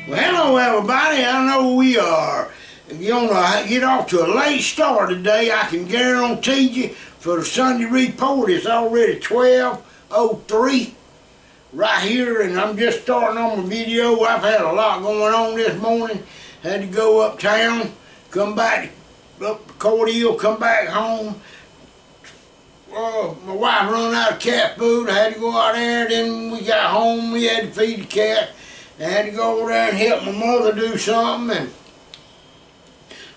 Well, hello everybody, I know we are going to get off to a late start today. I can guarantee you for the Sunday report it's already 12:03 right here, and I'm just starting on my video. I've had a lot going on this morning. Had to go uptown, come back up to Cordele, come back home. My wife run out of cat food. I had to go out there. Then we got home, we had to feed the cat. I had to go over there and help my mother do something, and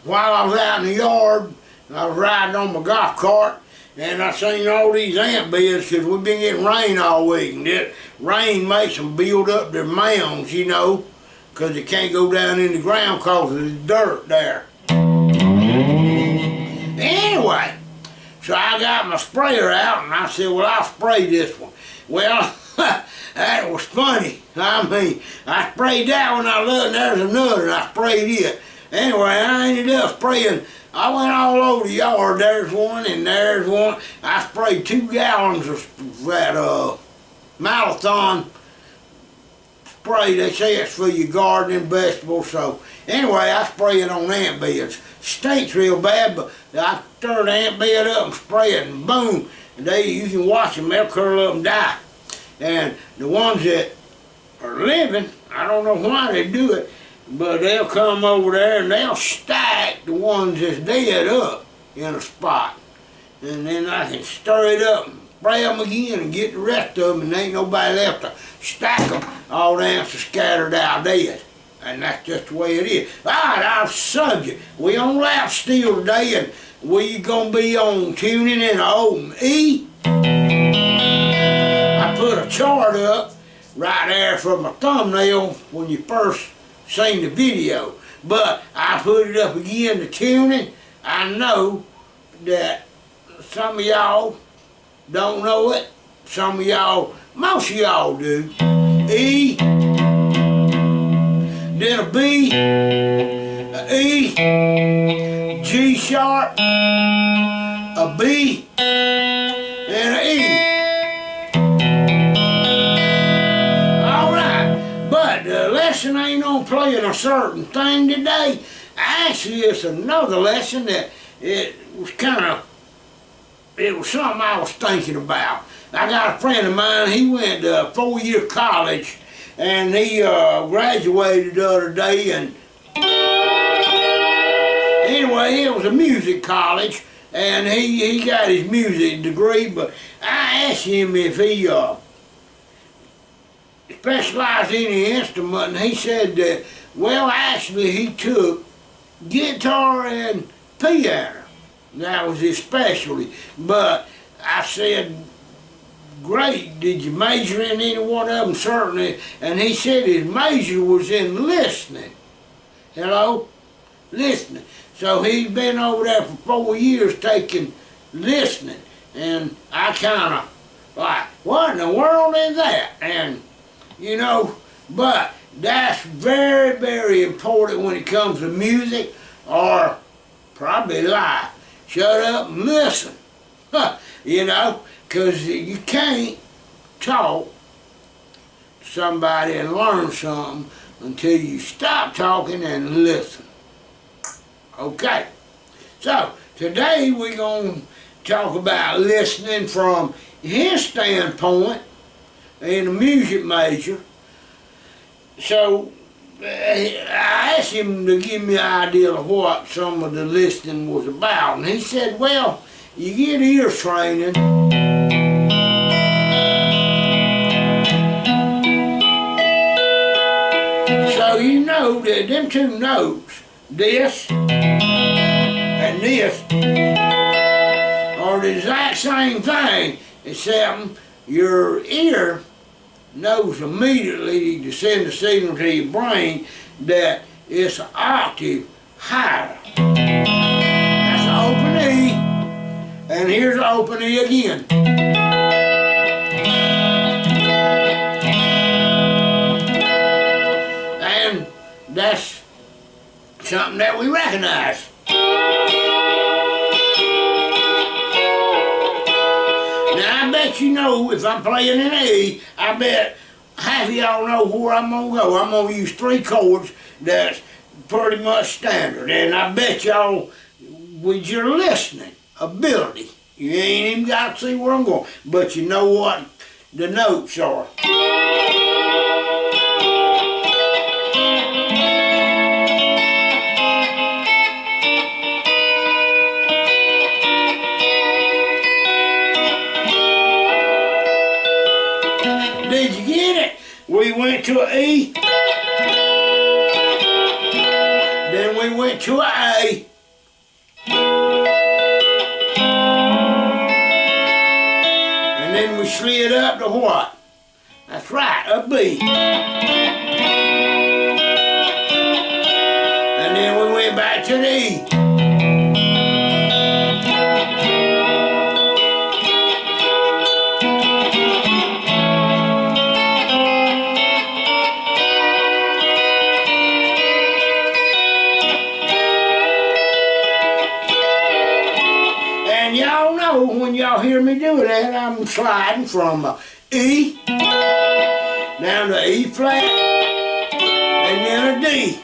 while I was out in the yard, I was riding on my golf cart, and I seen all these ant beds because we've been getting rain all week, and that rain makes them build up their mounds, you know, because they can't go down in the ground because of the dirt there. Anyway, so I got my sprayer out, and I said, well, I'll spray this one. Well, that was funny. I mean, I sprayed that one, I looked, and there's another, and I sprayed it. Anyway, I ended up spraying. I went all over the yard. There's one, and there's one. I sprayed 2 gallons of that Malathon spray. They say it's for your garden and vegetables. So anyway, I spray it on ant beds. Stinks real bad, but I stir the ant bed up and spray it, and boom, and you can watch them. They'll curl up and die. And the ones that are living, I don't know why they do it, but they'll come over there and they'll stack the ones that's dead up in a spot. And then I can stir it up and spray them again and get the rest of them, and there ain't nobody left to stack them. All the ants are scattered out dead. And that's just the way it is. Alright, our subject. We on Lap Steel today, and we gonna be on tuning in O&E. I put a chart up right there for my thumbnail when you first seen the video, but I put it up again to tuning. I know that some of y'all don't know it. Some of y'all, most of y'all do. E, then a B, a E, G sharp, a B, and an E. But the lesson ain't on playing a certain thing today. Actually, it's another lesson that it was something I was thinking about. I got a friend of mine, he went to 4-year college, and he graduated the other day, and anyway, it was a music college, and he got his music degree, but I asked him if he specialized in the instrument, and he said that, well, actually he took guitar and piano. That was his specialty. But I said, great, did you major in any one of them? Certainly. And he said his major was in listening. Hello? Listening. So he's been over there for 4 years taking listening. And I kind of like, what in the world is that? And you know, but that's very, very important when it comes to music or probably life. Shut up and listen, you know, because you can't talk to somebody and learn something until you stop talking and listen. Okay, so today we're going to talk about listening from his standpoint in a music major. So I asked him to give me an idea of what some of the listening was about, and he said, well, you get ear training. So you know that them 2 notes, this and this, are the exact same thing, except your ear knows immediately to send the signal to your brain that it's an octave higher. That's an open E, and here's an open E again. And that's something that we recognize. Now I bet you know if I'm playing an E, I bet half of y'all know where I'm gonna go. I'm gonna use 3 chords that's pretty much standard. And I bet y'all, with your listening ability, you ain't even got to see where I'm going, but you know what the notes are. Did you get it? We went to an E, then we went to an A, and then we slid up to what? That's right, a B. And then we went back to the E. And y'all know when y'all hear me do that, I'm sliding from a E down to E flat and then a D.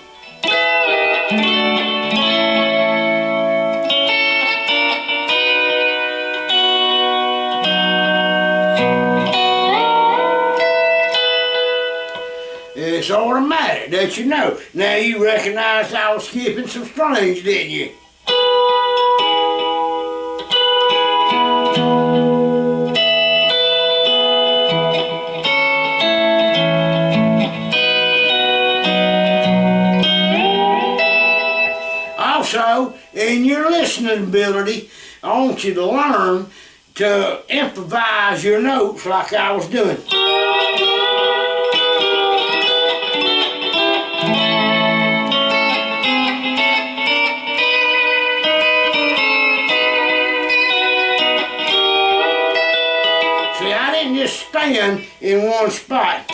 It's automatic, that you know. Now you recognized I was skipping some strings, didn't you? Also, in your listening ability, I want you to learn to improvise your notes like I was doing. See, I didn't just stand in one spot.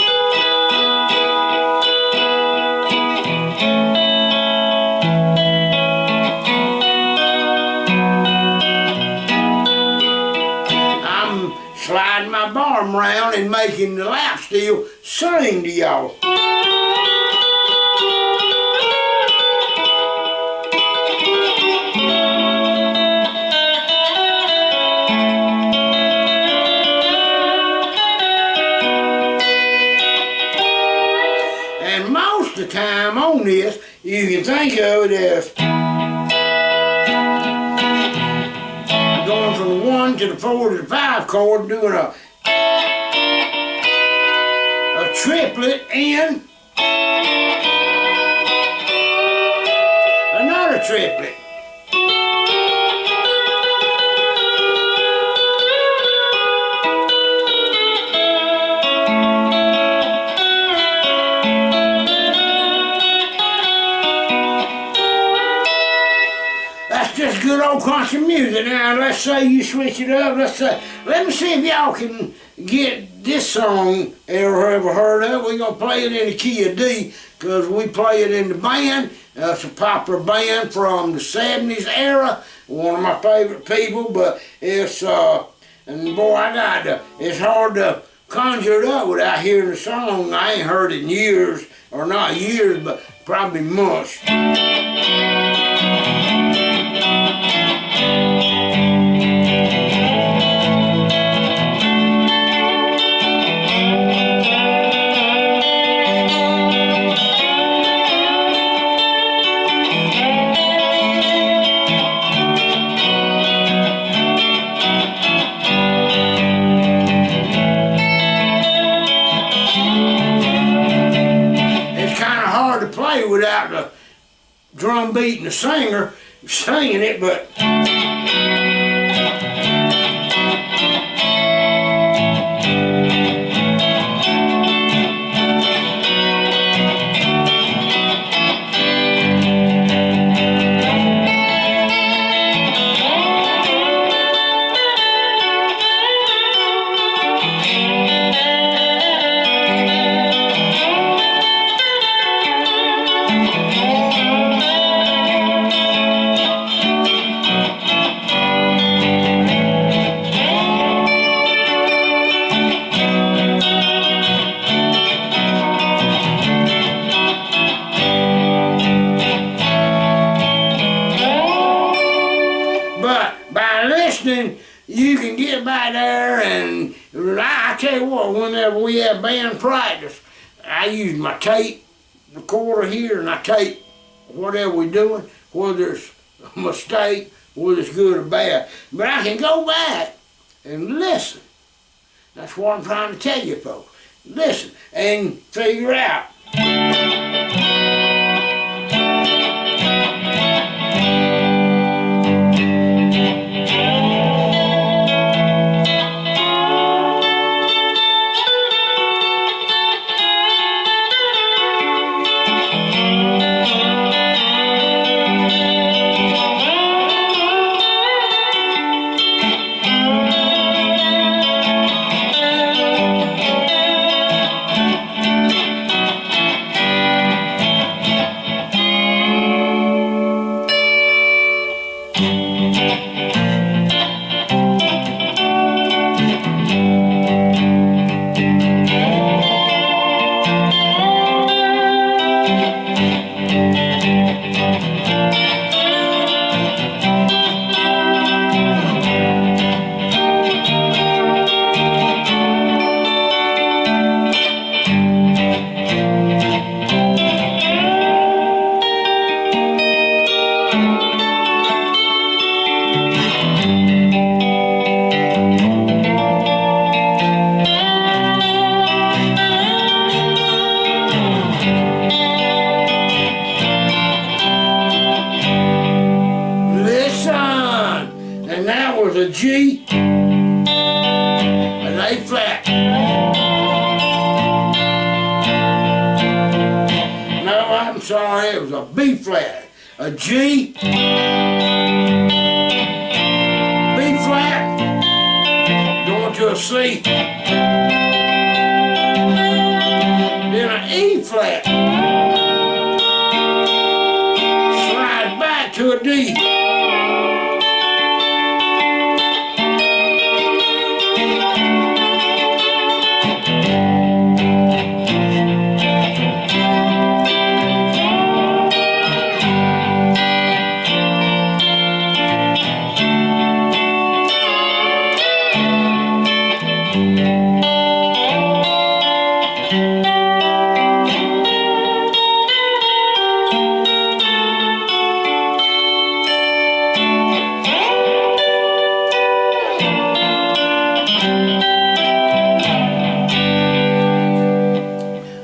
Sliding my arm around and making the lap steel sing to y'all. And most of the time on this, you can think of it as going from the 1 to the 4 to the 5 chord, doing a triplet and another triplet. That's just good old country music. Now let's say you switch it up. Let me see if y'all can get this song ever heard of. We're gonna play it in the key of D because we play it in the band. It's a popular band from the 70s era. One of my favorite people, but it's and boy, it's hard to conjure it up without hearing the song. I ain't heard it in years, or not years, but probably months. Without the drum beat and the singer singing it, but you can get by there, and I tell you what, whenever we have band practice, I use my tape recorder here, and I tape whatever we're doing, whether it's a mistake, whether it's good or bad. But I can go back and listen. That's what I'm trying to tell you folks. Listen and figure out. And that was a G, an A flat. No, I'm sorry, it was a B flat, a G, B flat, going to a C, then an E flat, slide back to a D.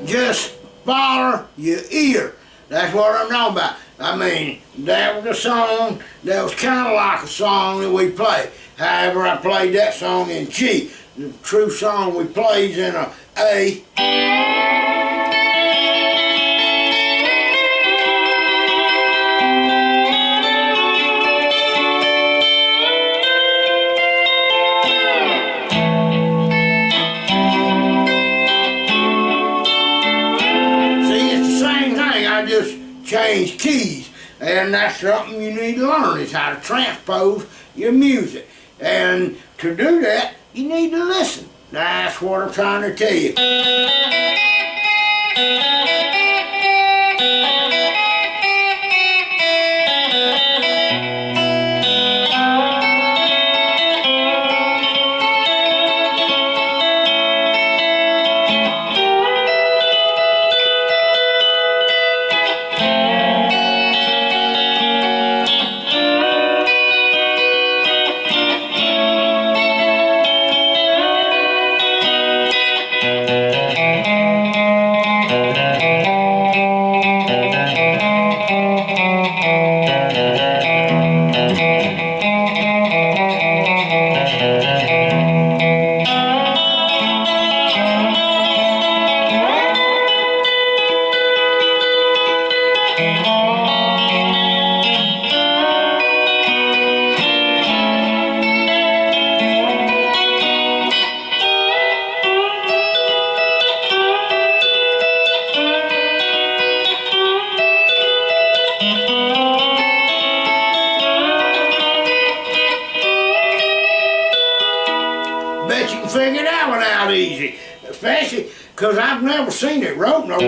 Just follow your ear. That's what I'm talking about. I mean, that was a song that was kind of like a song that we play. However, I played that song in G. The true song we played is in a A. I just changed keys, and that's something you need to learn, is how to transpose your music. And to do that, you need to listen. That's what I'm trying to tell you. Bet you can figure that one out easy, especially because I've never seen it wrote no.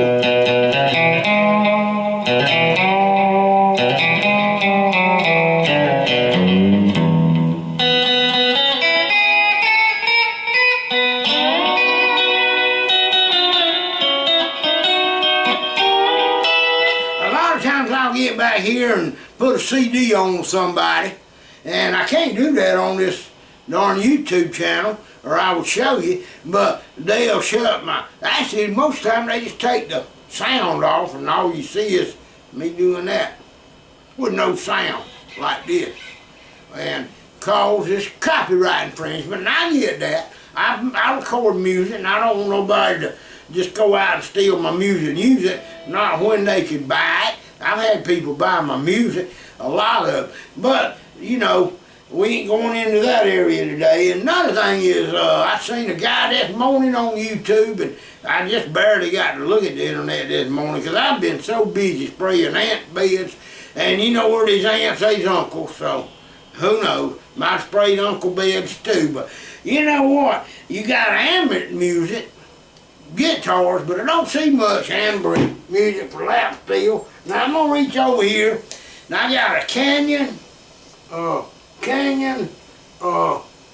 get back here and put a CD on with somebody, and I can't do that on this darn YouTube channel, or I would show you, but they'll shut my, actually most of the time they just take the sound off and all you see is me doing that with no sound like this, and cause it's copyright infringement, and I get that. I record music and I don't want nobody to just go out and steal my music and use it, not when they can buy it. I've had people buy my music, a lot of it, but you know, we ain't going into that area today. And another thing is, I seen a guy this morning on YouTube, and I just barely got to look at the internet this morning because I've been so busy spraying ant beds, and you know where these ants, they's uncles, so who knows, might spray uncle beds too. But you know what, you got ambient music, guitars, but I don't see much ambient music for lap steel. Now I'm gonna reach over here, and I got a Canyon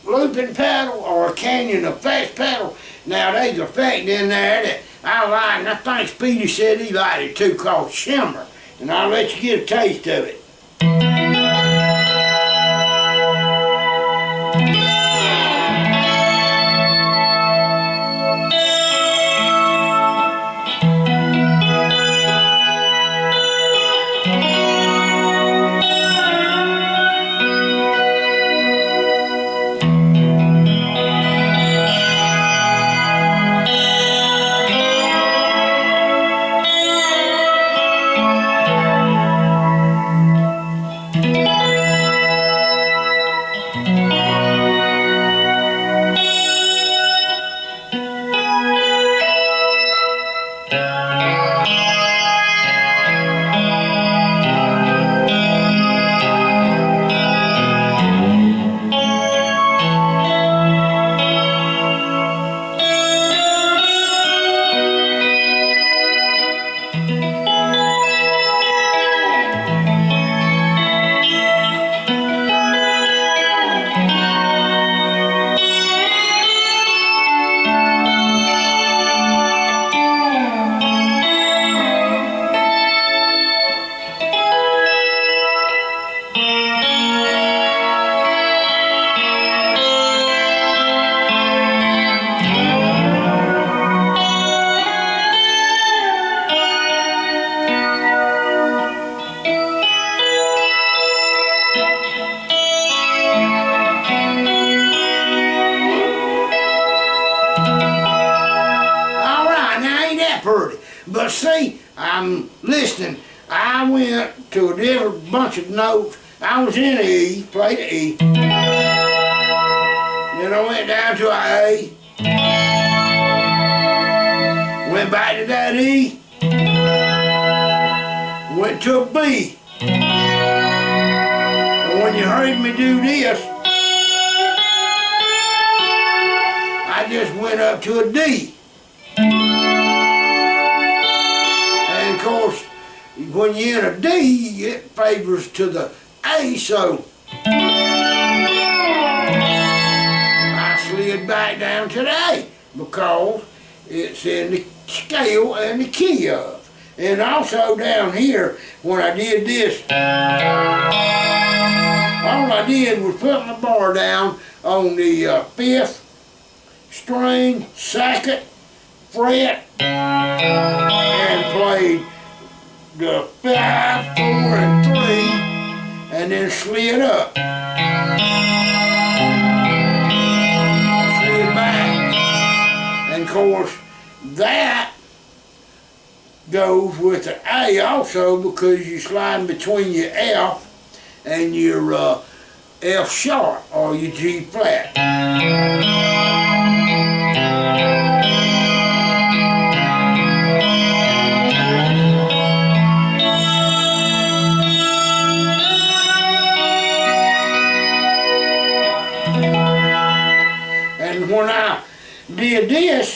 looping pedal or a Canyon effects pedal. Now there's effect in there that I like, and I think Speedy said he liked it too, called Shimmer, and I'll let you get a taste of it. But see, I'm listening. I went to a different bunch of notes. I was in E, played an E. Then I went down to an A. Went back to that E. Went to a B. And when you heard me do this, I just went up to a D. Of course, when you're in a D, it favors to the A, so I slid back down to the A because it's in the scale and the key of. And also down here, when I did this, all I did was put my bar down on the 5th string, 2nd fret, and played the 5, 4, and 3, and then slid up. Slid back. And of course, that goes with the A also because you're sliding between your F and your F sharp or your G flat. And when I did this,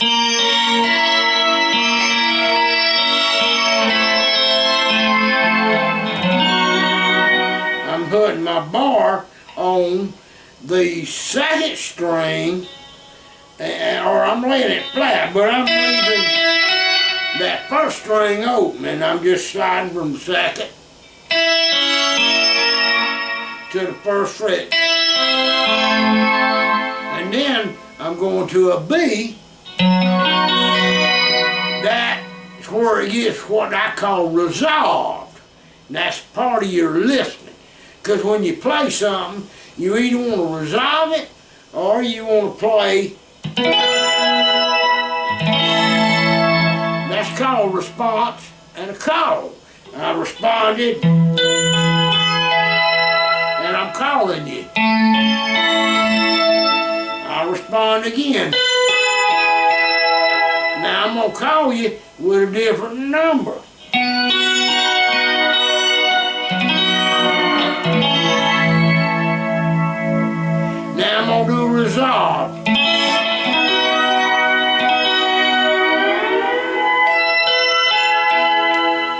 I'm putting my bar on the 2nd string, or I'm laying it flat, but I'm leaving that 1st string open, and I'm just sliding from 2nd to the first fret. And then I'm going to a B. That's where it gets what I call resolved. And that's part of your listening. Because when you play something, you either want to resolve it or you want to play. That's called response and a call. I responded and I'm calling you. I'll respond again. Now I'm going to call you with a different number. Now I'm going to do a resolve.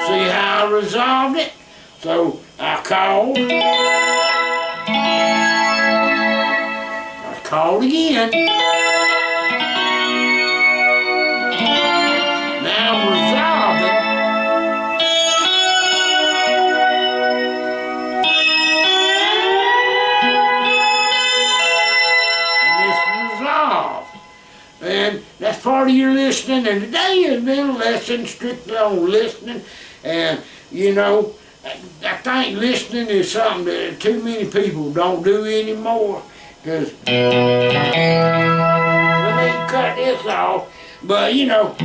See how I resolved it? So I called. I called again. Now I'm resolving. And it's resolved. And that's part of your listening. And today has been a lesson strictly on listening. And, you know, I think listening is something that too many people don't do anymore. Because, let me cut this off, but, you know.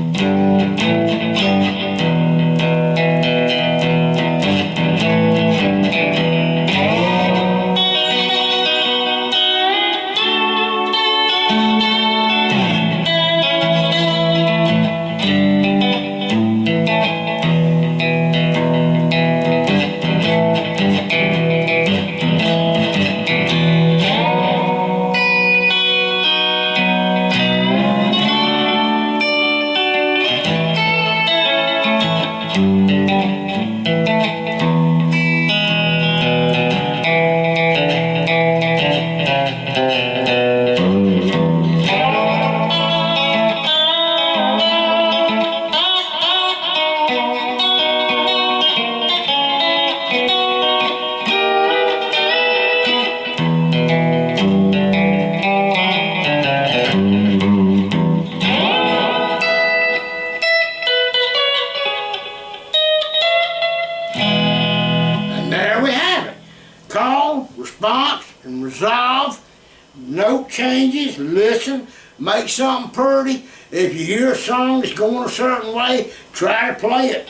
Call, response, and resolve. Note changes, listen, make something pretty. If you hear a song that's going a certain way, try to play it.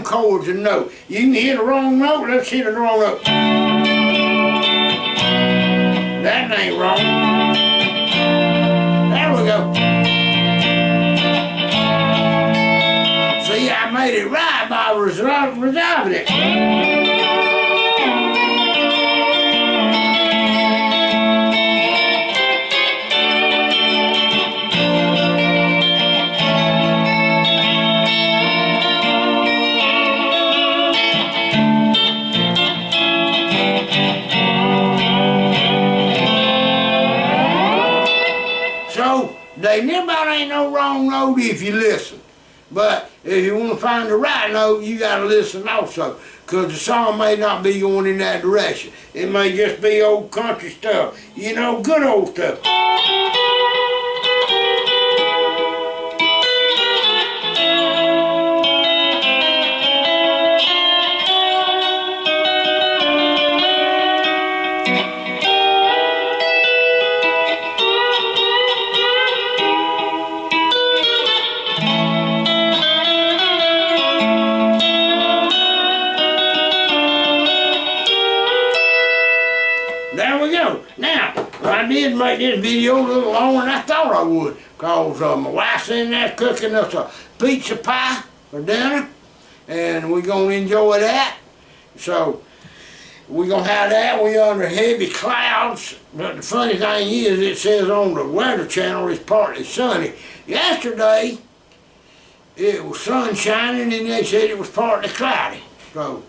Chords and notes. You can hit a wrong note, let's hit a wrong note. That ain't wrong. There we go. See, I made it right by resolving it. So, there never ain't no wrong note if you listen. But if you want to find the right note, you got to listen also. Because the song may not be going in that direction. It may just be old country stuff. You know, good old stuff. There we go. Now, I did make this video a little longer than I thought I would, because my wife's in there cooking us a pizza pie for dinner, and we're going to enjoy that. So, we're going to have that. We're under heavy clouds. But the funny thing is, it says on the Weather Channel it's partly sunny. Yesterday, it was sun shining and they said it was partly cloudy. So,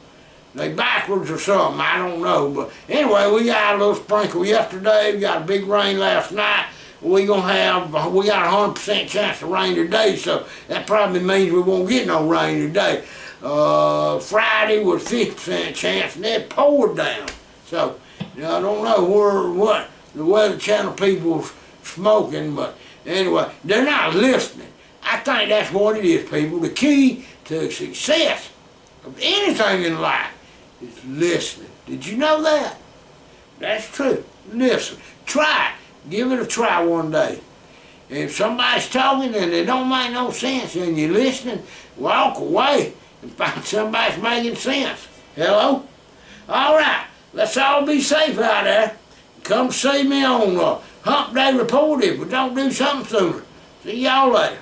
they backwards or something, I don't know. But anyway, we got a little sprinkle yesterday. We got a big rain last night. We got a 100% chance of rain today, so that probably means we won't get no rain today. Friday was 50% chance, and it poured down. So, I don't know what the Weather Channel people's smoking, but anyway, they're not listening. I think that's what it is, people. The key to success of anything in life is listening. Did you know that? That's true. Listen. Try it. Give it a try one day. If somebody's talking and it don't make no sense and you're listening, walk away and find somebody's making sense. Hello? All right. Let's all be safe out there. Come see me on Hump Day Report if we don't do something sooner. See y'all later.